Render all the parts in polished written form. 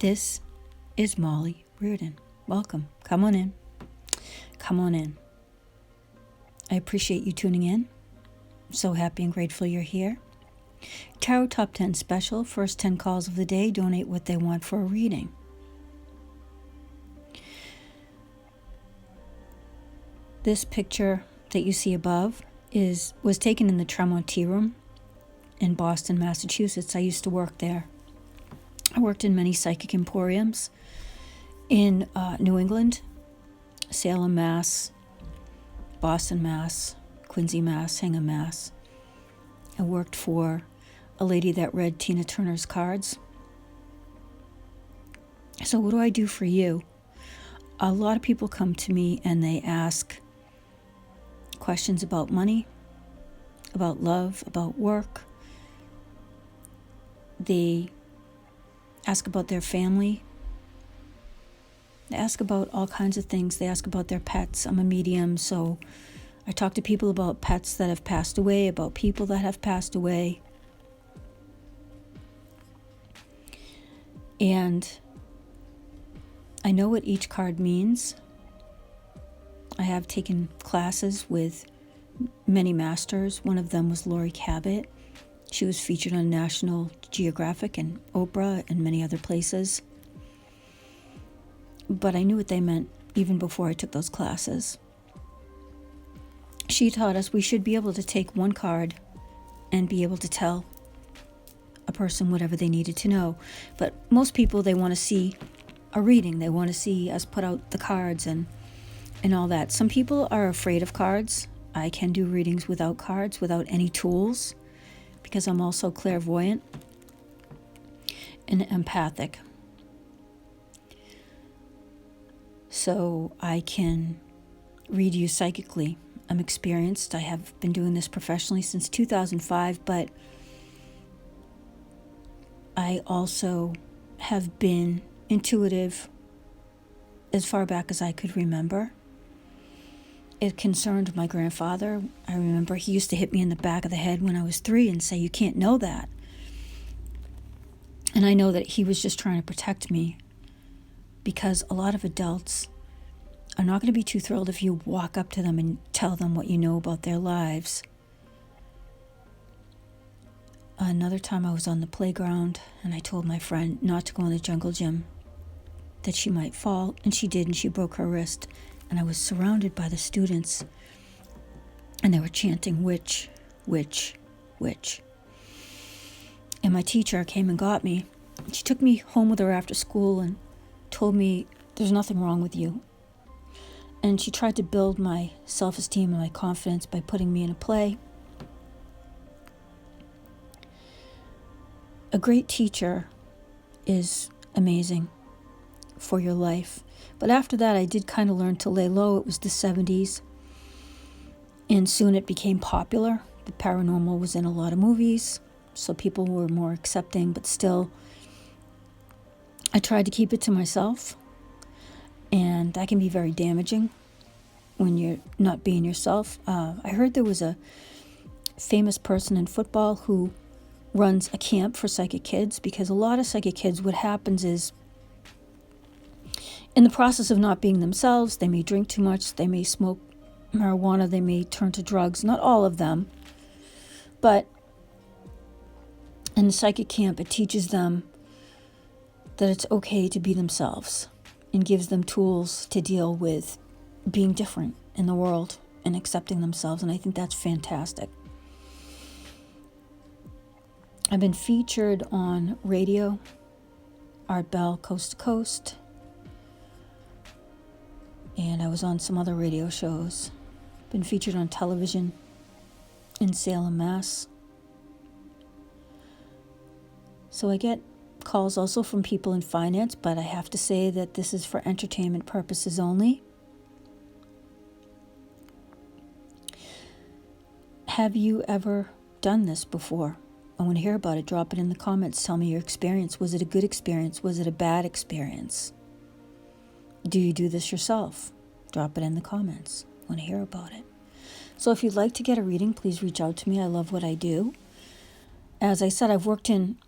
This is Molly Reardon. Welcome. Come on in. Come on in. I appreciate you tuning in. I'm so happy and grateful you're here. Tarot Top 10 Special. First 10 calls of the day. Donate what they want for a reading. This picture that you see above was taken in the Tremont Tea Room in Boston, Massachusetts. I used to work there. I worked in many psychic emporiums in New England, Salem, Mass, Boston, Mass, Quincy, Mass, Hingham, Mass. I worked for a lady that read Tina Turner's cards. So what do I do for you? A lot of people come to me and they ask questions about money, about love, about work. They ask about their family. They ask about all kinds of things. They ask about their pets. I'm a medium, so I talk to people about pets that have passed away, about people that have passed away. And I know what each card means. I have taken classes with many masters. One of them was Lori Cabot. She was featured on National Geographic and Oprah and many other places. But I knew what they meant even before I took those classes. She taught us we should be able to take one card and be able to tell a person whatever they needed to know. But most people, they want to see a reading. They want to see us put out the cards and all that. Some people are afraid of cards. I can do readings without cards, without any tools, because I'm also clairvoyant and empathic. So I can read you psychically. I'm experienced. I have been doing this professionally since 2005, but I also have been intuitive as far back as I could remember. It concerned my grandfather. I remember he used to hit me in the back of the head when I was 3 and say, "You can't know that." And I know that he was just trying to protect me, because a lot of adults are not going to be too thrilled if you walk up to them and tell them what you know about their lives. Another time I was on the playground and I told my friend not to go in the jungle gym, that she might fall, and she did, and she broke her wrist. And I was surrounded by the students, and they were chanting, "Witch, witch, witch." And my teacher came and got me. She took me home with her after school and told me, "There's nothing wrong with you." And she tried to build my self-esteem and my confidence by putting me in a play. A great teacher is amazing for your life. But after that, I did kind of learn to lay low. It was the 70s. And soon it became popular. The paranormal was in a lot of movies, so people were more accepting, but still, I tried to keep it to myself. And that can be very damaging when you're not being yourself. I heard there was a famous person in football who runs a camp for psychic kids, because a lot of psychic kids, what happens is, in the process of not being themselves, they may drink too much, they may smoke marijuana, they may turn to drugs. Not all of them, but in the psychic camp, it teaches them that it's okay to be themselves and gives them tools to deal with being different in the world and accepting themselves. And I think that's fantastic. I've been featured on radio, Art Bell, Coast to Coast, and I was on some other radio shows. Been featured on television in Salem, Mass. So I get calls also from people in finance, but I have to say that this is for entertainment purposes only. Have you ever done this before? I want to hear about it. Drop it in the comments. Tell me your experience. Was it a good experience? Was it a bad experience? Do you do this yourself? Drop it in the comments. I want to hear about it. So if you'd like to get a reading, please reach out to me. I love what I do. As I said, I've worked in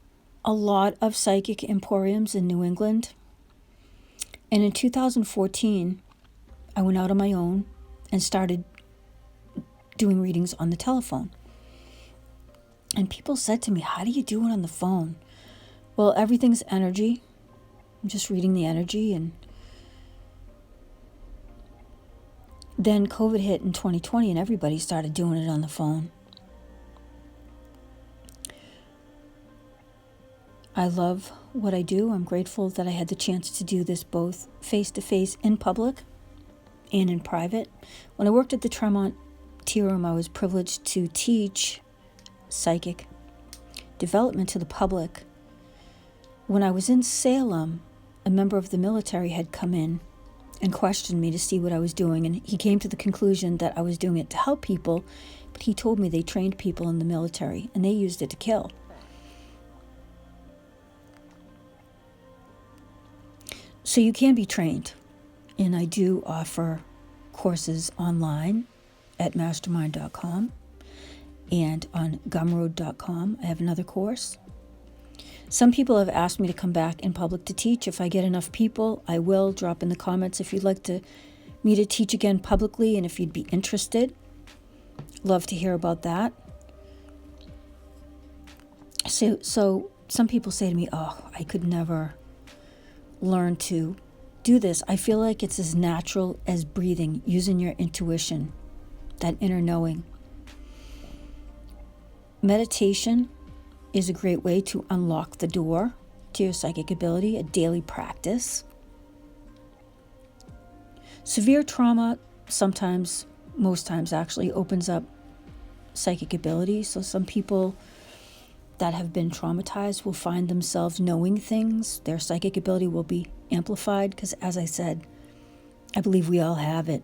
a lot of psychic emporiums in New England. And in 2014, I went out on my own and started doing readings on the telephone. And people said to me, how do you do it on the phone? Well, everything's energy. I'm just reading the energy. And then COVID hit in 2020 and everybody started doing it on the phone. I love what I do. I'm grateful that I had the chance to do this both face-to-face in public and in private. When I worked at the Tremont Tea Room, I was privileged to teach psychic development to the public. When I was in Salem, a member of the military had come in and questioned me to see what I was doing, and he came to the conclusion that I was doing it to help people, but he told me they trained people in the military and they used it to kill. So you can be trained, and I do offer courses online at mastermind.com and on gumroad.com. I have another course. Some people have asked me to come back in public to teach. If I get enough people, I will. Drop in the comments if you'd like me to teach again publicly and if you'd be interested. Love to hear about that. So some people say to me, oh, I could never learn to do this. I feel like it's as natural as breathing, using your intuition, that inner knowing. Meditation is a great way to unlock the door to your psychic ability, a daily practice. Severe trauma sometimes, most times actually, opens up psychic ability. So some people that have been traumatized will find themselves knowing things. Their psychic ability will be amplified because, as I said, I believe we all have it.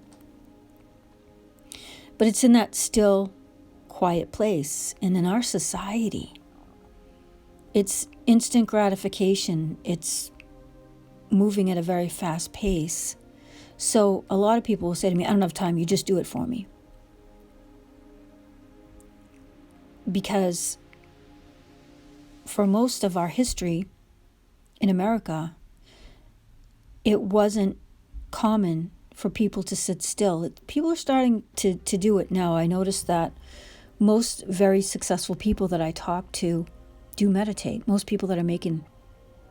But it's in that still, quiet place. And in our society, it's instant gratification. It's moving at a very fast pace. So a lot of people will say to me, I don't have time, you just do it for me. Because for most of our history in America, it wasn't common for people to sit still. People are starting to do it now. I noticed that most very successful people that I talk to do meditate. Most people that are making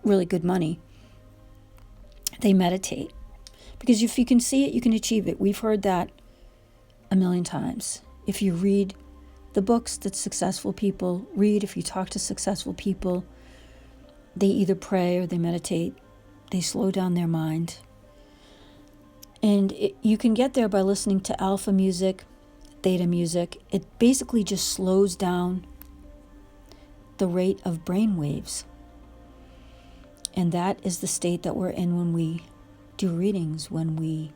really good money, they meditate. Because if you can see it, you can achieve it. We've heard that a million times. If you read the books that successful people read, if you talk to successful people, they either pray or they meditate. They slow down their mind. And you can get there by listening to alpha music, theta music. It basically just slows down the rate of brain waves. And that is the state that we're in when we do readings, when we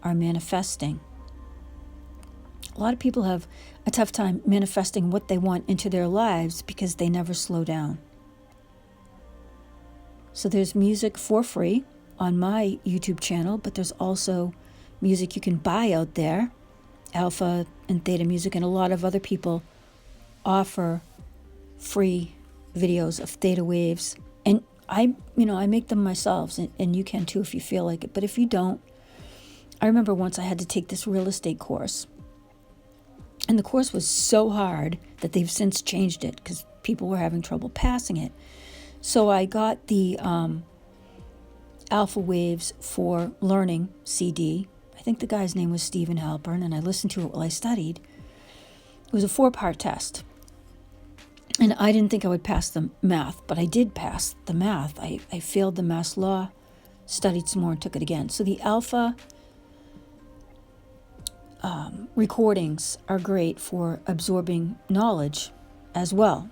are manifesting. A lot of people have a tough time manifesting what they want into their lives because they never slow down. So there's music for free on my YouTube channel, but there's also music you can buy out there, alpha and theta music, and a lot of other people offer free videos of theta waves. And I make them myself, and you can too if you feel like it. But if you don't, I remember once I had to take this real estate course. And the course was so hard that they've since changed it because people were having trouble passing it. So I got the Alpha Waves for Learning CD. I think the guy's name was Stephen Halpern, and I listened to it while I studied. It was a 4-part test. And I didn't think I would pass the math, but I did pass the math. I failed the math law, studied some more, and took it again. So the Alpha recordings are great for absorbing knowledge as well.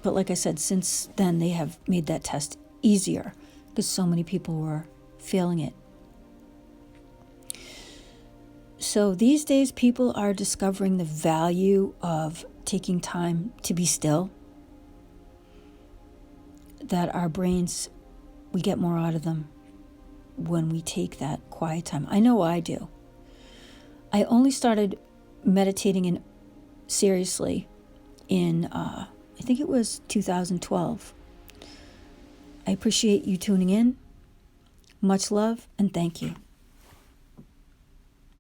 But like I said, since then they have made that test easier because so many people were failing it. So these days people are discovering the value of taking time to be still. That our brains, we get more out of them when we take that quiet time. I know I do. I only started meditating seriously in, I think it was 2012. I appreciate you tuning in. Much love and thank you.